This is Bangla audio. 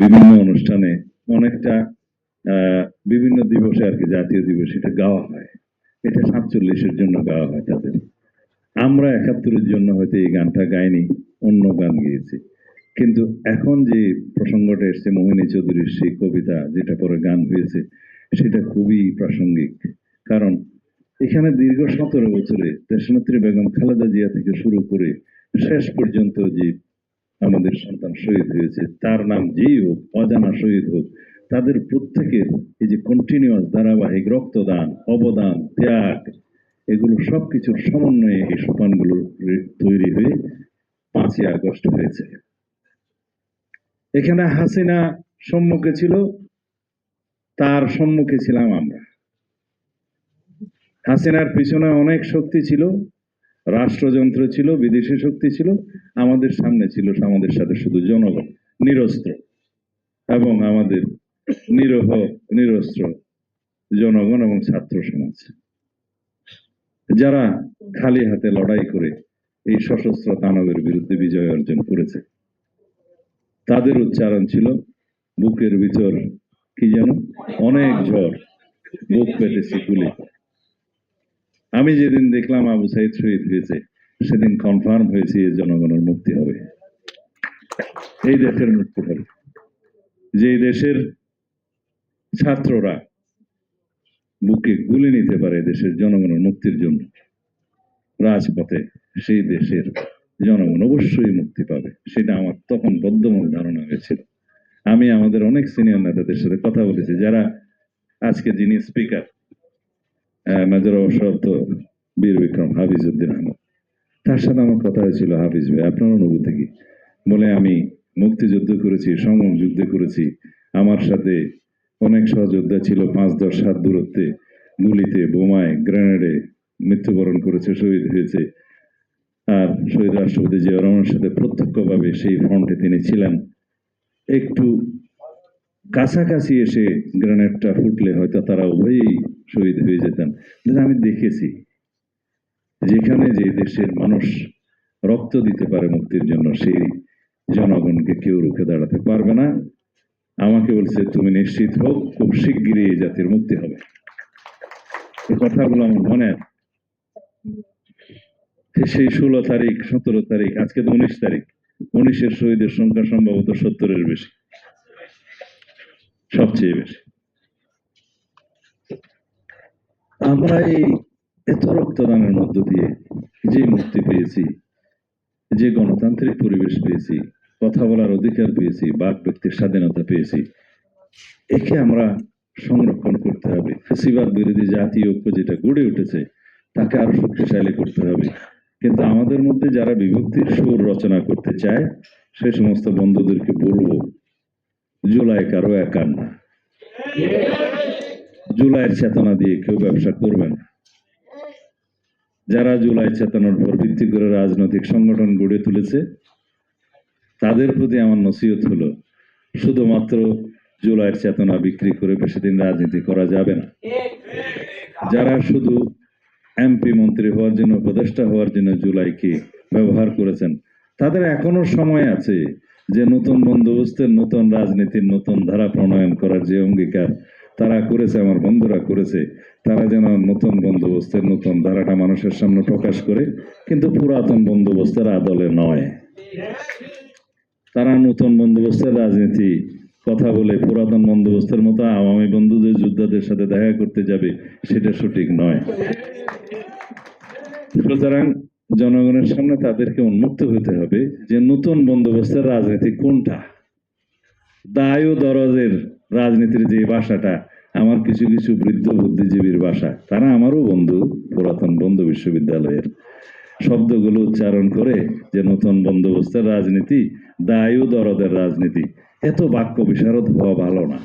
বিভিন্ন অনুষ্ঠানে অনেকটা বিভিন্ন দিবসে আর কি, জাতীয় দিবস এটা গাওয়া হয়। এটা 47-এর জন্য গাওয়া হয় তাদের। আমরা 71-এর জন্য হয়তো এই গানটা গাইনি, অন্য গান গেয়েছি। কিন্তু এখন যে প্রসঙ্গটা এসছে মোহিনী চৌধুরীর সেই কবিতা যেটা পরে গান হয়েছে, সেটা খুবই প্রাসঙ্গিক। কারণ এখানে দীর্ঘ 17 বছরে দেশনেত্রী বেগম খালেদা জিয়া থেকে শুরু করে শেষ পর্যন্ত যে আমাদের সন্তান শহীদ হয়েছে, তার নাম যেই হোক, অজানা শহীদ হোক, তাদের প্রত্যেকের এই যে কন্টিনিউয়াস ধারাবাহিক রক্তদান, অবদান, ত্যাগ, এগুলো সবকিছুর সমন্বয়ে এই সোপানগুলো তৈরি হয়ে 5ই আগস্ট হয়েছে। এখানে হাসিনা সম্মুখে ছিল, তার সম্মুখে ছিলাম আমরা। হাসিনার পিছনে অনেক শক্তি ছিল, রাষ্ট্রযন্ত্র ছিল, বিদেশি শক্তি ছিল, আমাদের সামনে ছিল আমাদের সাথে শুধু জনগণ, নিরস্ত্র, এবং আমাদের নিরহ নিরস্ত্র জনগণ এবং ছাত্র সমাজ, যারা খালি হাতে লড়াই করে এই সশস্ত্র দানবের বিরুদ্ধে বিজয় অর্জন করেছে। তাদের উচ্চারণ ছিল বুকের ভিতর কি যেন অনেক ঝড়, বুক পেতেছি গুলি। আমি যেদিন দেখলাম আবু সাইদ শহীদ হয়েছে, সেদিন কনফার্ম হয়েছে জনগণের মুক্তি হবে, এই দেশের মুক্তি হবে। যে দেশের ছাত্ররা বুকে গুলি নিতে পারে দেশের জনগণের মুক্তির জন্য রাজপথে, সেই দেশের জনগণ অবশ্যই মুক্তি পাবে, সেটা আমার তখন বদ্ধমূল ধারণা হয়েছিল। আমি আমাদের অনেক সিনিয়র নেতাদের সাথে কথা বলেছি, যারা আজকে যিনি স্পিকার মেজর অবসরপ্রাপ্ত বীর বিক্রম হাফিজ উদ্দিন আহমদ, তার সাথে আমার কথা হয়েছিল, হাফিজ ভাই আপনার অনুভূতি কি? বলে আমি মুক্তিযুদ্ধ করেছি, সংগ্রাম যুদ্ধ করেছি, আমার সাথে অনেক সহযোদ্ধা ছিল, 5-10 হাত দূরত্বে গুলিতে, বোমায়, গ্রেনেডে মৃত্যুবরণ করেছে, শহীদ হয়েছে। আর শহীদ রাষ্ট্রপতি জিয়া রহমানের সাথে প্রত্যক্ষভাবে সেই ফ্রন্টে তিনি ছিলেন। একটু কাছাকাছি এসে গ্রেনেডটা ফুটলে হয়তো তারা উভয়ই শহীদ হয়ে যেতেন। আমি দেখেছি যেখানে যে দেশের মানুষ রক্ত দিতে পারে মুক্তির জন্য, সেই জনগণকে কেউ রুখে দাঁড়াতে পারবে না। আমাকে বলছে তুমি নিশ্চিত হোক, খুব শিগগিরই এই জাতির মুক্তি হবে। এই কথাগুলো আমার মনে আছে। সেই 16 তারিখ, 17 তারিখ, আজকে তো 19 তারিখ, 19-এর শহীদের সংখ্যা সম্ভবত 70-এর বেশি, সবচেয়ে বেশি। আমরা এই এত রক্তদানের মধ্য দিয়ে যে মুক্তি পেয়েছি, যে গণতান্ত্রিক পরিবেশ পেয়েছি, কথা বলার অধিকার পেয়েছি, বাক ব্যক্তির স্বাধীনতা পেয়েছি, একে আমরা সংরক্ষণ করতে হবে। ফ্যাসিবাদ বিরোধী জাতীয় ঐক্য যেটা গড়ে উঠেছে, তাকে আরো শক্তিশালী করতে হবে। কিন্তু আমাদের মধ্যে যারা বিভক্তির সুর রচনা করতে চায়, সে সমস্ত বন্ধুদেরকে বলবো, জুলাই কারো একার না। জুলাইয়ের চেতনা দিয়ে কেউ ব্যবসা করবে না। যারা জুলাই চেতনার উপর ভিত্তি করে রাজনৈতিক সংগঠন গড়ে তুলেছে, তাদের প্রতি আমার নসিহত হলো, শুধুমাত্র জুলাইয়ের চেতনা বিক্রি করে বেশিদিন রাজনীতি করা যাবে না। যারা শুধু এমপি মন্ত্রী হওয়ার জন্য, উপদেষ্টা হওয়ার জন্য জুলাইকে ব্যবহার করেছেন, তাদের এখনো সময় আছে যে নতুন বন্দোবস্তের, নতুন রাজনীতির নতুন ধারা প্রণয়ন করার যে অঙ্গীকার তারা করেছে, আমার বন্ধুরা করেছে, তারা যেন নতুন বন্দোবস্তের নতুন ধারাটা মানুষের সামনে প্রকাশ করে, কিন্তু পুরাতন বন্দোবস্তের আদলে নয়। তারা নতুন বন্দোবস্তের রাজনীতি কথা বলে পুরাতন বন্দোবস্তের মতো আওয়ামী বন্ধুদের, যোদ্ধাদের সাথে দেখা করতে যাবে, সেটা সঠিক নয়। সুতরাং জনগণের সামনে তাদেরকে উন্মুক্ত হতে হবে যে নতুন বন্দোবস্তের রাজনীতি কোনটা। দায় ও দরজের রাজনীতির যে ভাষাটা, আমার কিছু কিছু বৃদ্ধ বুদ্ধিজীবীর ভাষা, তারা আমারও বন্ধু, পুরাতন বন্ধু বিশ্ববিদ্যালয়ের, শব্দগুলো উচ্চারণ করে যে নতুন বন্দোবস্তের রাজনীতি, দায় ও দরদের রাজনীতি, এত বাক্য বিশারদ হওয়া ভালো না।